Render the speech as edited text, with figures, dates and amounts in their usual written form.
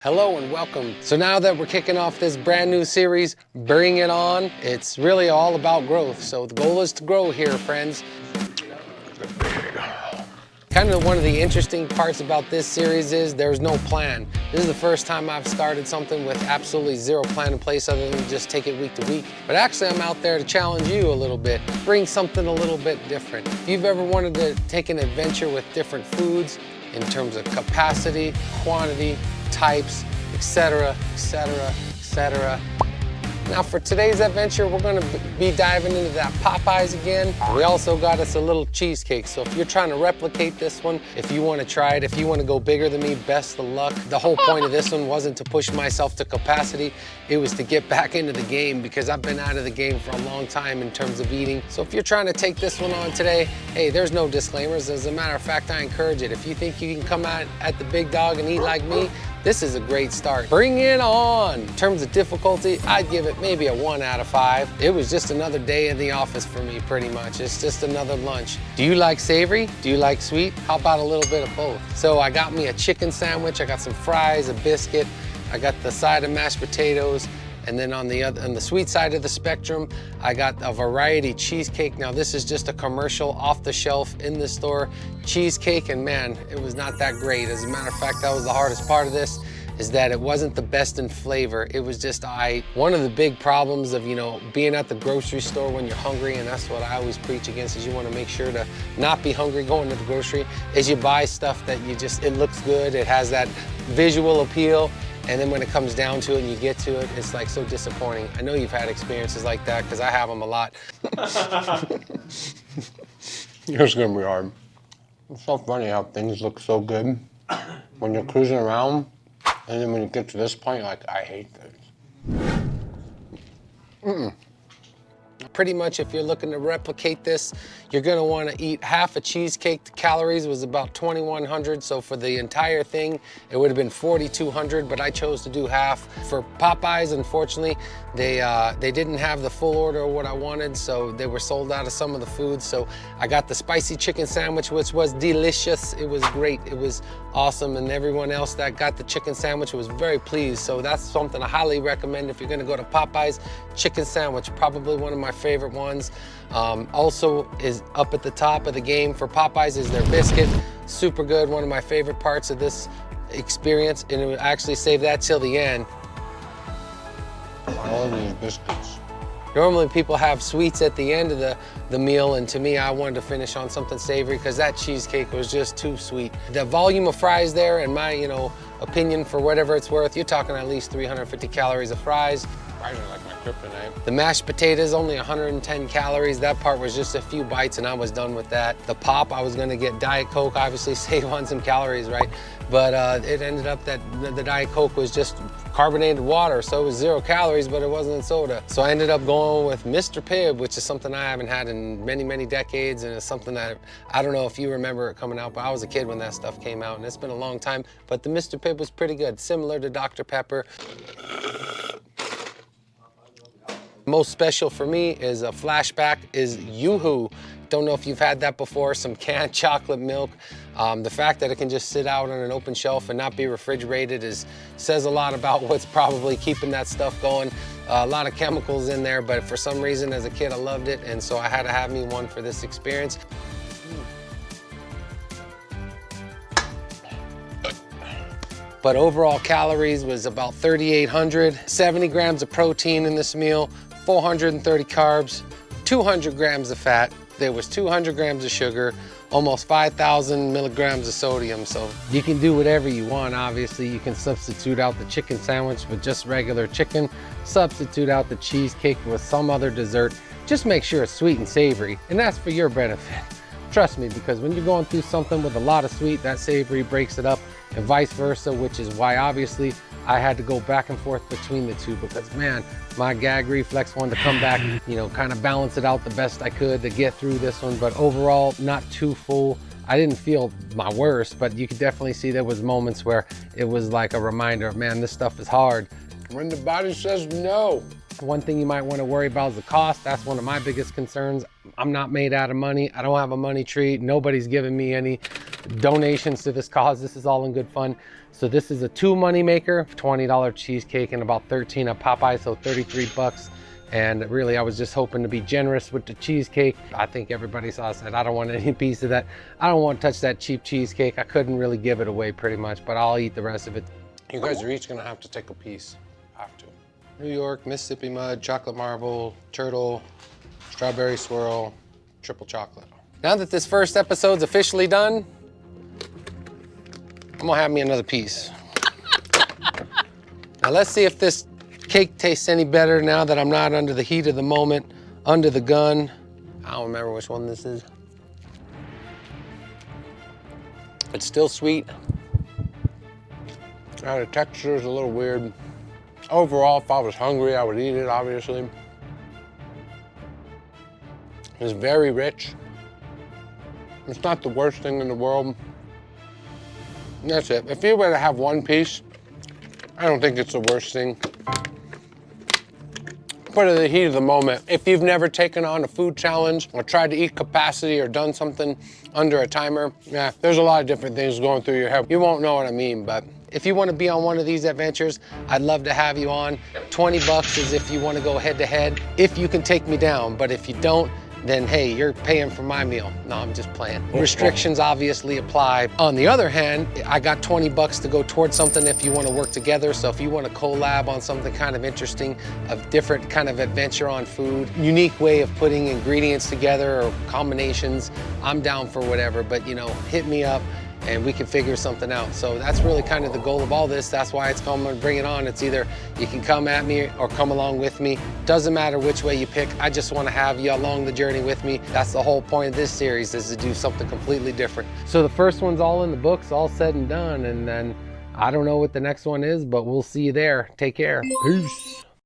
Hello and welcome. So now that we're kicking off this brand new series, Bring It On, it's really all about growth. So the goal is to grow here, friends. Kind of one of the interesting parts about this series is there's no plan. This is the first time I've started something with absolutely zero plan in place other than just take it week to week. But actually I'm out there to challenge you a little bit, bring something a little bit different. If you've ever wanted to take an adventure with different foods in terms of capacity, quantity, types, etc., etc., etc. Now for today's adventure, we're gonna be diving into that Popeyes again. We also got us a little cheesecake, so if you're trying to replicate this one, if you wanna try it, if you wanna go bigger than me, best of luck. The whole point of this one wasn't to push myself to capacity, it was to get back into the game because I've been out of the game for a long time in terms of eating. So if you're trying to take this one on today, hey, there's no disclaimers. As a matter of fact, I encourage it. If you think you can come out at the big dog and eat like me, this is a great start. Bring it on! In terms of difficulty, I'd give it maybe a 1 out of 5. It was just another day in the office for me, pretty much. It's just another lunch. Do you like savory? Do you like sweet? How about a little bit of both? So I got me a chicken sandwich, I got some fries, a biscuit, I got the side of mashed potatoes, and then on the sweet side of the spectrum, I got a variety cheesecake. Now this is just a commercial off the shelf in the store cheesecake, and man, it was not that great. As a matter of fact, that was the hardest part of this, is that it wasn't the best in flavor. It was just, one of the big problems of, being at the grocery store when you're hungry, and that's what I always preach against, is you wanna make sure to not be hungry going to the grocery, is you buy stuff that it looks good, it has that visual appeal, and then when it comes down to it and you get to it, it's like so disappointing. I know you've had experiences like that because I have them a lot. It's gonna be hard. It's so funny how things look so good when you're cruising around, and then when you get to this point, you're like, I hate this. Pretty much if you're looking to replicate this, you're gonna wanna eat half a cheesecake. The calories was about 2,100, so for the entire thing, it would have been 4,200, but I chose to do half. For Popeyes, unfortunately, they didn't have the full order of what I wanted, so they were sold out of some of the foods. So I got the spicy chicken sandwich, which was delicious. It was great, it was awesome, and everyone else that got the chicken sandwich was very pleased. So that's something I highly recommend if you're gonna go to Popeyes. Chicken sandwich, probably one of my favorite ones. Also is up at the top of the game for Popeyes is their biscuit. Super good, one of my favorite parts of this experience, and it would actually save that till the end. I love these biscuits. Normally people have sweets at the end of the meal, and to me, I wanted to finish on something savory because that cheesecake was just too sweet. The volume of fries there, in my opinion, for whatever it's worth, you're talking at least 350 calories of fries. Fries are like my kryptonite. The mashed potatoes, only 110 calories. That part was just a few bites and I was done with that. The pop, I was gonna get Diet Coke, obviously save on some calories, right? But it ended up that the Diet Coke was just carbonated water, so it was 0 calories, but it wasn't soda. So I ended up going with Mr. Pibb, which is something I haven't had in many, many decades, and it's something that, I don't know if you remember it coming out, but I was a kid when that stuff came out, and it's been a long time, but the Mr. Pibb was pretty good, similar to Dr. Pepper. Most special for me is a flashback is Yoo-Hoo. Don't know if you've had that before, some canned chocolate milk. The fact that it can just sit out on an open shelf and not be refrigerated says a lot about what's probably keeping that stuff going. A lot of chemicals in there, but for some reason as a kid I loved it, and so I had to have me one for this experience. But overall calories was about 3,800, 70 grams of protein in this meal, 430 carbs, 200 grams of fat, there was 200 grams of sugar, almost 5,000 milligrams of sodium. So you can do whatever you want. Obviously, you can substitute out the chicken sandwich with just regular chicken, substitute out the cheesecake with some other dessert. Just make sure it's sweet and savory, and that's for your benefit. Trust me, because when you're going through something with a lot of sweet, that savory breaks it up, and vice versa, which is why obviously I had to go back and forth between the two, because man, my gag reflex wanted to come back, kind of balance it out the best I could to get through this one, but overall not too full. I didn't feel my worst, but you could definitely see there was moments where it was like a reminder of, man, this stuff is hard. When the body says no. One thing you might want to worry about is the cost. That's one of my biggest concerns. I'm not made out of money. I don't have a money tree. Nobody's giving me any. donations to this cause. This is all in good fun. So this is a 2 money maker, $20 cheesecake and about 13 at Popeyes, so 33 bucks. And really, I was just hoping to be generous with the cheesecake. I think everybody saw said, I don't want any piece of that. I don't want to touch that cheap cheesecake. I couldn't really give it away pretty much, but I'll eat the rest of it. You guys are each gonna have to take a piece. Have to. New York, Mississippi mud, chocolate marble, turtle, strawberry swirl, triple chocolate. Now that this first episode's officially done, I'm gonna have me another piece. Now let's see if this cake tastes any better now that I'm not under the heat of the moment, under the gun. I don't remember which one this is. It's still sweet. The texture is a little weird. Overall, if I was hungry, I would eat it, obviously. It's very rich. It's not the worst thing in the world. And that's it. If you were to have one piece, I don't think it's the worst thing. But in the heat of the moment, if you've never taken on a food challenge or tried to eat capacity or done something under a timer, yeah, there's a lot of different things going through your head. You won't know what I mean, but if you want to be on one of these adventures, I'd love to have you on. 20 bucks is if you want to go head to head, if you can take me down. But if you don't, then hey, you're paying for my meal. No, I'm just playing. Restrictions obviously apply. On the other hand, I got 20 bucks to go towards something if you want to work together. So if you want to collab on something kind of interesting, a different kind of adventure on food, unique way of putting ingredients together or combinations, I'm down for whatever, but you know, hit me up and we can figure something out. So that's really kind of the goal of all this. That's why it's called Bring It On. It's either you can come at me or come along with me. Doesn't matter which way you pick. I just want to have you along the journey with me. That's the whole point of this series, is to do something completely different. So the first one's all in the books, all said and done. And then I don't know what the next one is, but we'll see you there. Take care. Peace.